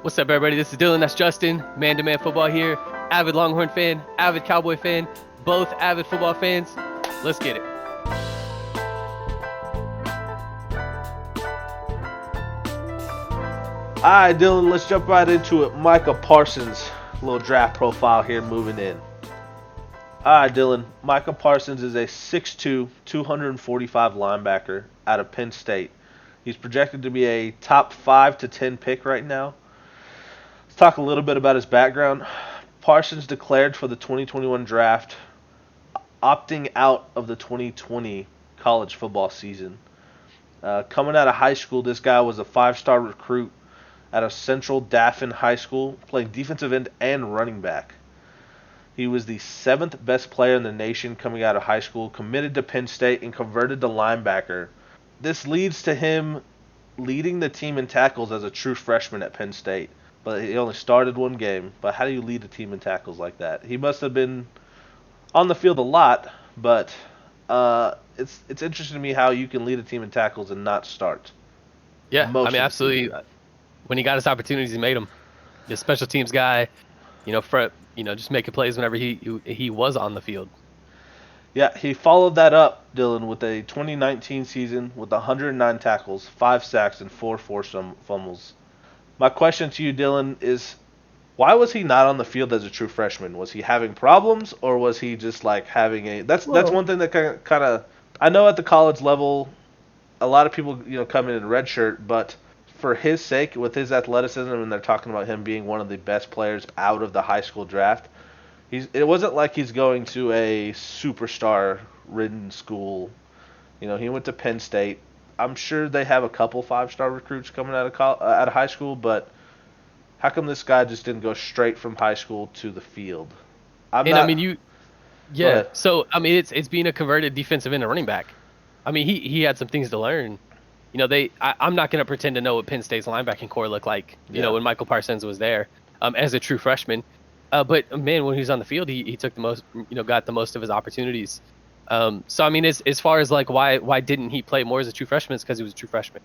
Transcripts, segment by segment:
What's up, everybody? This is Dylan. That's Justin. ManToManFootball here. Avid Longhorn fan, avid Cowboy fan, both avid football fans. Let's get it. All right, Dylan, let's jump right into it. Micah Parsons, little draft profile here moving in. All right, Dylan, Micah Parsons is a 6'2", 245 linebacker out of Penn State. He's projected to be a top 5 to 10 pick right now. Let's talk a little bit about his background. Parsons declared for the 2021 draft, opting out of the 2020 college football season. Coming out of high school, this guy was a 5-star recruit out of Central Dauphin High School, playing defensive end and running back. He was the 7th best player in the nation coming out of high school, committed to Penn State, and converted to linebacker. This leads to him leading the team in tackles as a true freshman at Penn State. But he only started one game. But how do you lead a team in tackles like that? He must have been on the field a lot, but it's interesting to me how you can lead a team in tackles and not start. Yeah, absolutely. When he got his opportunities, he made them. The special teams guy, just making plays whenever he was on the field. Yeah, he followed that up, Dylan, with a 2019 season with 109 tackles, 5 sacks, and 4 forced fumbles. My question to you, Dylan, is why was he not on the field as a true freshman? Was he having problems, or was he just like having a? That's one thing that kind of I know at the college level, a lot of people come in redshirt, but for his sake, with his athleticism, and they're talking about him being one of the best players out of the high school draft. It wasn't like he's going to a superstar-ridden school. He went to Penn State. I'm sure they have a couple 5-star recruits coming out of high school, but how come this guy just didn't go straight from high school to the field? So it's being a converted defensive end and running back. I mean, he had some things to learn. I'm not going to pretend to know what Penn State's linebacking core looked like. When Micah Parsons was there, as a true freshman. But man, when he was on the field, he took the most, got the most of his opportunities. As far as like why didn't he play more as a true freshman? It's because he was a true freshman,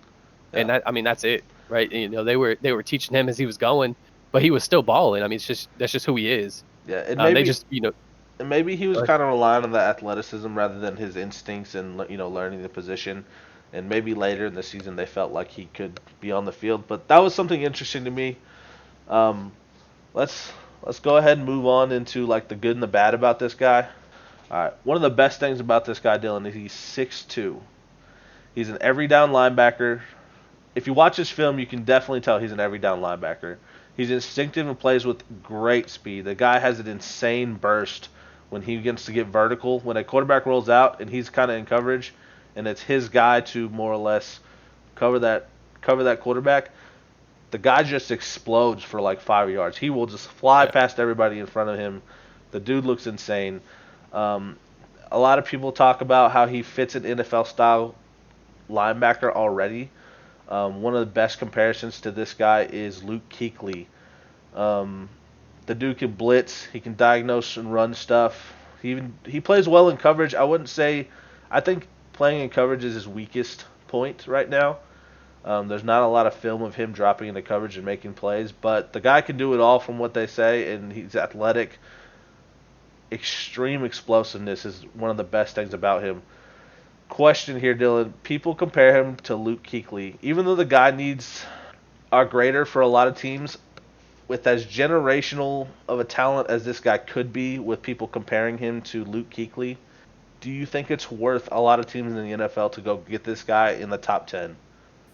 and that's it, right? They were teaching him as he was going, but he was still balling. That's just who he is. Yeah, and maybe he was kind of relying on the athleticism rather than his instincts and learning the position. And maybe later in the season they felt like he could be on the field, but that was something interesting to me. Let's go ahead and move on into like the good and the bad about this guy. All right, one of the best things about this guy, Dylan, is he's 6'2". He's an every down linebacker. If you watch his film, you can definitely tell he's an every down linebacker. He's instinctive and plays with great speed. The guy has an insane burst when he begins to get vertical. When a quarterback rolls out and he's kind of in coverage, and it's his guy to more or less cover that quarterback, the guy just explodes for like 5 yards. He will just fly past everybody in front of him. The dude looks insane. A lot of people talk about how he fits an NFL-style linebacker already. One of the best comparisons to this guy is Luke Kuechly. The dude can blitz. He can diagnose and run stuff. He plays well in coverage. I think playing in coverage is his weakest point right now. There's not a lot of film of him dropping into coverage and making plays, but the guy can do it all from what they say, and he's athletic. Extreme explosiveness is one of the best things about him. Question here, Dylan. People compare him to Luke Kuechly. Even though the guy needs are greater for a lot of teams, with as generational of a talent as this guy could be, with people comparing him to Luke Kuechly, do you think it's worth a lot of teams in the NFL to go get this guy in the top 10?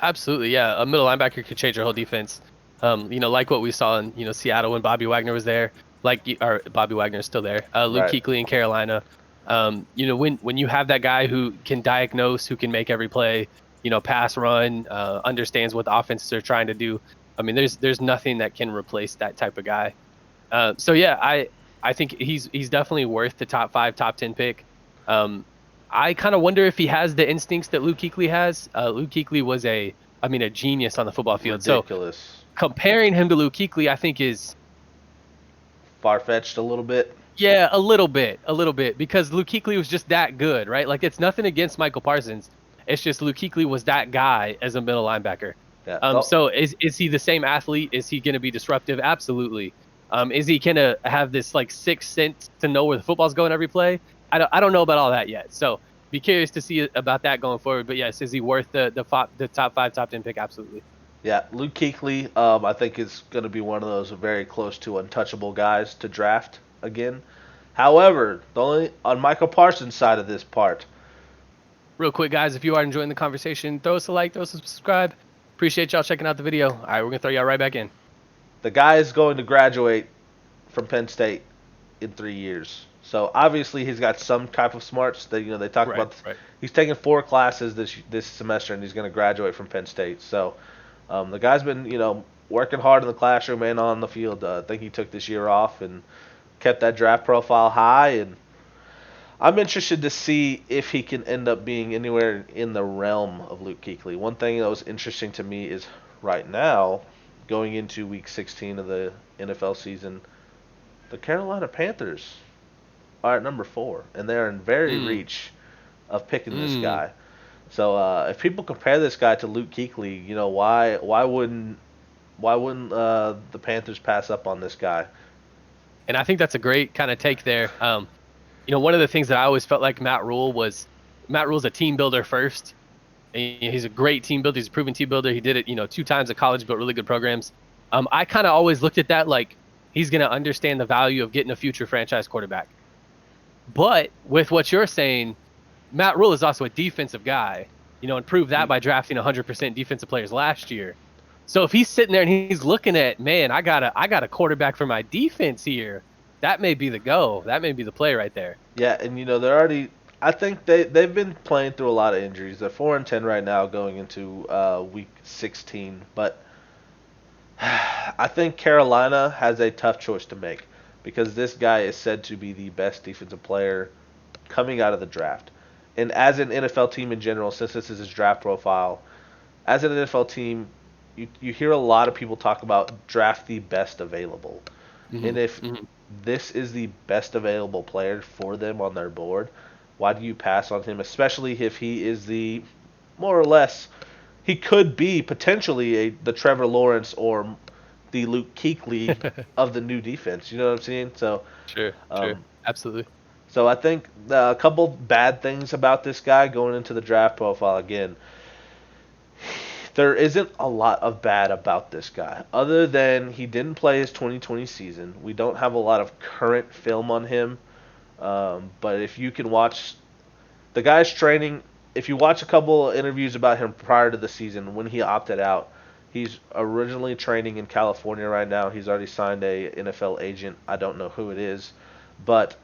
Absolutely, yeah. A middle linebacker could change your whole defense. Like what we saw in Seattle when Bobby Wagner was there. Bobby Wagner is still there. Luke Kuechly in Carolina. When you have that guy who can diagnose, who can make every play, pass, run, understands what the offenses are trying to do. There's nothing that can replace that type of guy. I think he's definitely worth the top 5, top 10 pick. I kind of wonder if he has the instincts that Luke Kuechly has. Luke Kuechly was a genius on the football field. Ridiculous. So comparing him to Luke Kuechly, I think is far-fetched a little bit. Yeah, a little bit, because Luke Kuechly was just that good, right? Like, it's nothing against Micah Parsons. It's just Luke Kuechly was that guy as a middle linebacker. Yeah. So is he the same athlete? Is he going to be disruptive? Absolutely. Is he going to have this like sixth sense to know where the football's going every play? I don't know about all that yet. So be curious to see about that going forward. But yes, is he worth the top 5, top 10 pick? Absolutely. Yeah, Luke Kuechly, I think is going to be one of those very close to untouchable guys to draft again. However, the only on Micah Parsons' side of this part, Real quick, guys, if you are enjoying the conversation, throw us a like, throw us a subscribe. Appreciate y'all checking out the video. All right, we're going to throw y'all right back in. the guy is going to graduate from Penn State in 3 years. So obviously he's got some type of smarts. That they talk Right, about. right. He's taking 4 classes this semester, and he's going to graduate from Penn State. So the guy's been working hard in the classroom and on the field. I think he took this year off and kept that draft profile high, and I'm interested to see if he can end up being anywhere in the realm of Luke Kuechly. One thing that was interesting to me is right now, going into Week 16 of the NFL season, the Carolina Panthers are at number 4, and they're in very reach of picking this guy. So if people compare this guy to Luke Kuechly, why wouldn't the Panthers pass up on this guy? And I think that's a great kind of take there. One of the things that I always felt like Matt Rule's a team builder first. And he's a great team builder. He's a proven team builder. He did it, 2 times at college, built really good programs. I kind of always looked at that like he's going to understand the value of getting a future franchise quarterback. But with what you're saying, Matt Rule is also a defensive guy, and proved that by drafting 100% defensive players last year. So if he's sitting there and he's looking at, man, I got a quarterback for my defense here, that may be the go. That may be the play right there. Yeah, and they're already. I think they've been playing through a lot of injuries. They're 4-10 right now going into week 16, but I think Carolina has a tough choice to make because this guy is said to be the best defensive player coming out of the draft. And as an NFL team in general, since this is his draft profile, as an NFL team, you hear a lot of people talk about draft the best available. And if this is the best available player for them on their board, why do you pass on him? Especially if he is the, more or less, he could be potentially the Trevor Lawrence or the Luke Kuechly of the new defense. You know what I'm saying? So Sure, absolutely. So I think a couple bad things about this guy going into the draft profile again. There isn't a lot of bad about this guy, other than he didn't play his 2020 season. We don't have a lot of current film on him, but if you can watch the guy's training, if you watch a couple of interviews about him prior to the season when he opted out, he's originally training in California right now. He's already signed a NFL agent. I don't know who it is, but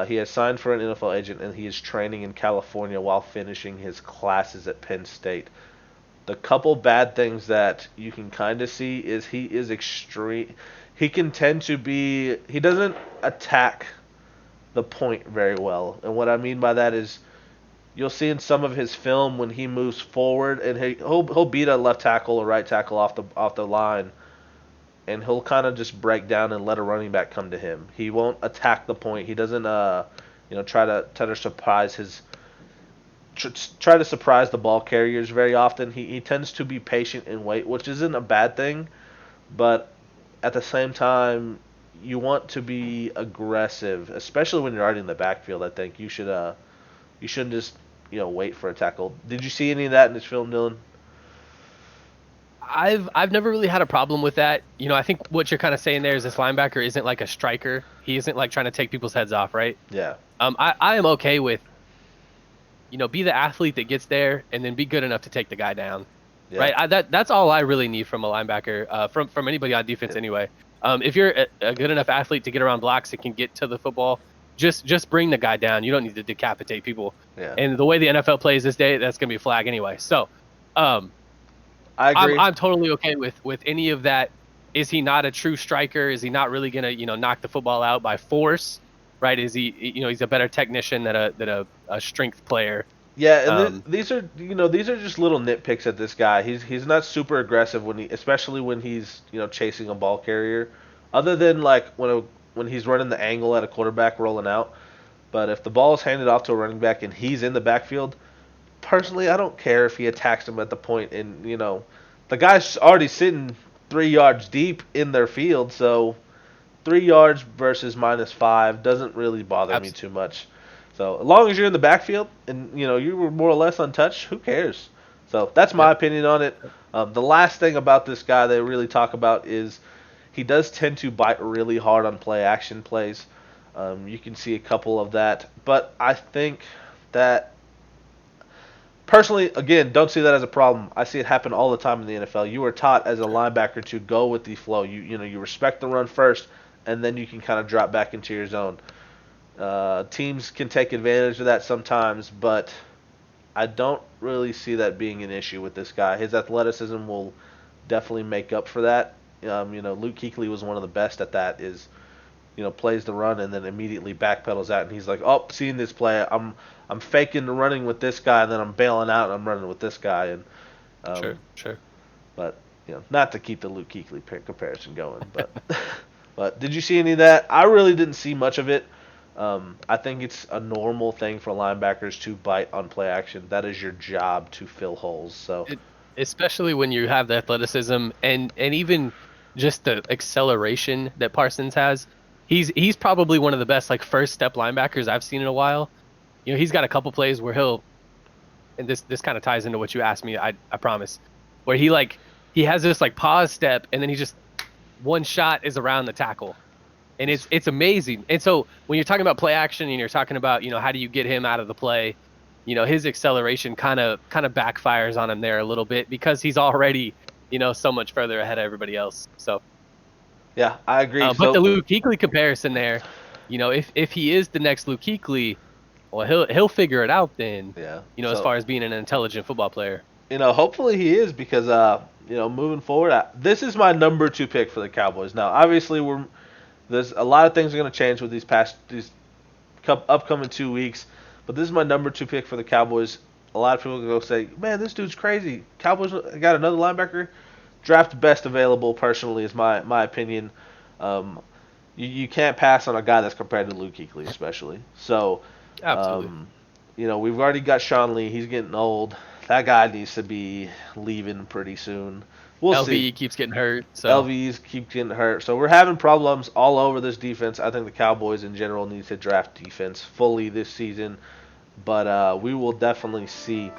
he has signed for an NFL agent, and he is training in California while finishing his classes at Penn State. The couple bad things that you can kind of see is he is extreme. He can tend to be. He doesn't attack the point very well, and what I mean by that is you'll see in some of his film when he moves forward and he'll beat a left tackle or right tackle off the line, and he'll kind of just break down and let a running back come to him. He won't attack the point. He doesn't try to surprise his. Try to surprise the ball carriers very often. He tends to be patient and wait, which isn't a bad thing, but at the same time, you want to be aggressive, especially when you're already in the backfield. I think you shouldn't just wait for a tackle. Did you see any of that in this film, Dylan? I've never really had a problem with that. I think what you're kind of saying there is this linebacker isn't like a striker. He isn't like trying to take people's heads off, right? Yeah. I am okay with be the athlete that gets there and then be good enough to take the guy down. Yeah. Right? That's all I really need from a linebacker, from anybody on defense anyway. If you're a good enough athlete to get around blocks that can get to the football, just bring the guy down. You don't need to decapitate people. Yeah. And the way the NFL plays this day, that's going to be a flag anyway. So I agree. I'm totally okay with any of that. Is he not a true striker? Is he not really going to knock the football out by force? Right? Is he he's a better technician than a strength player? Yeah, and these are just little nitpicks at this guy. He's not super aggressive especially when he's chasing a ball carrier, other than like when he's running the angle at a quarterback rolling out. But if the ball is handed off to a running back and he's in the backfield, personally I don't care if he attacks him at the point and the guy's already sitting 3 yards deep in their field, so 3 yards versus -5 doesn't really bother me too much. So as long as you're in the backfield and you were more or less untouched, who cares? So that's my opinion on it. The last thing about this guy they really talk about is he does tend to bite really hard on play action plays. You can see a couple of that, but I think that personally, again, don't see that as a problem. I see it happen all the time in the NFL. You are taught as a linebacker to go with the flow. You respect the run first, and then you can kind of drop back into your zone. Teams can take advantage of that sometimes, but I don't really see that being an issue with this guy. His athleticism will definitely make up for that. Luke Kuechly was one of the best at that. Plays the run and then immediately backpedals out, and he's like, "Oh, seeing this play, I'm faking the running with this guy, and then I'm bailing out and I'm running with this guy." And sure. But not to keep the Luke Kuechly comparison going, but but did you see any of that? I really didn't see much of it. I think it's a normal thing for linebackers to bite on play action. That is your job, to fill holes. So especially when you have the athleticism and even just the acceleration that Parsons has. He's probably one of the best first step linebackers I've seen in a while. He's got a couple plays where and this kind of ties into what you asked me, I promise, where he has this pause step, and then he just one shot is around the tackle. And it's amazing. And so when you're talking about play action and you're talking about, how do you get him out of the play, his acceleration kind of backfires on him there a little bit because he's already, so much further ahead of everybody else. So yeah, I agree. But the Luke Kuechly comparison there, if he is the next Luke Kuechly, well, he'll figure it out then. Yeah. As far as being an intelligent football player. Hopefully he is because moving forward, this is my number 2 pick for the Cowboys. Now, obviously there's a lot of things are going to change with these upcoming 2 weeks, but this is my number 2 pick for the Cowboys. A lot of people go say, "Man, this dude's crazy. Cowboys got another linebacker." Draft best available, personally, is my opinion. You can't pass on a guy that's compared to Luke Kuechly, especially. So, absolutely. We've already got Sean Lee. He's getting old. That guy needs to be leaving pretty soon. We'll see. LVE keeps getting hurt. So. LVEs keep getting hurt. So we're having problems all over this defense. I think the Cowboys in general need to draft defense fully this season. But we will definitely see.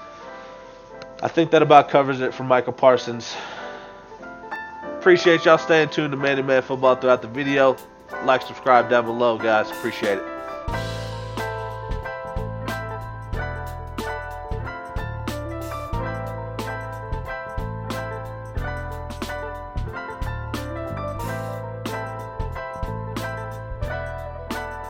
I think that about covers it for Micah Parsons. Appreciate y'all staying tuned to ManToManFootball throughout the video. Like, subscribe down below, guys. Appreciate it.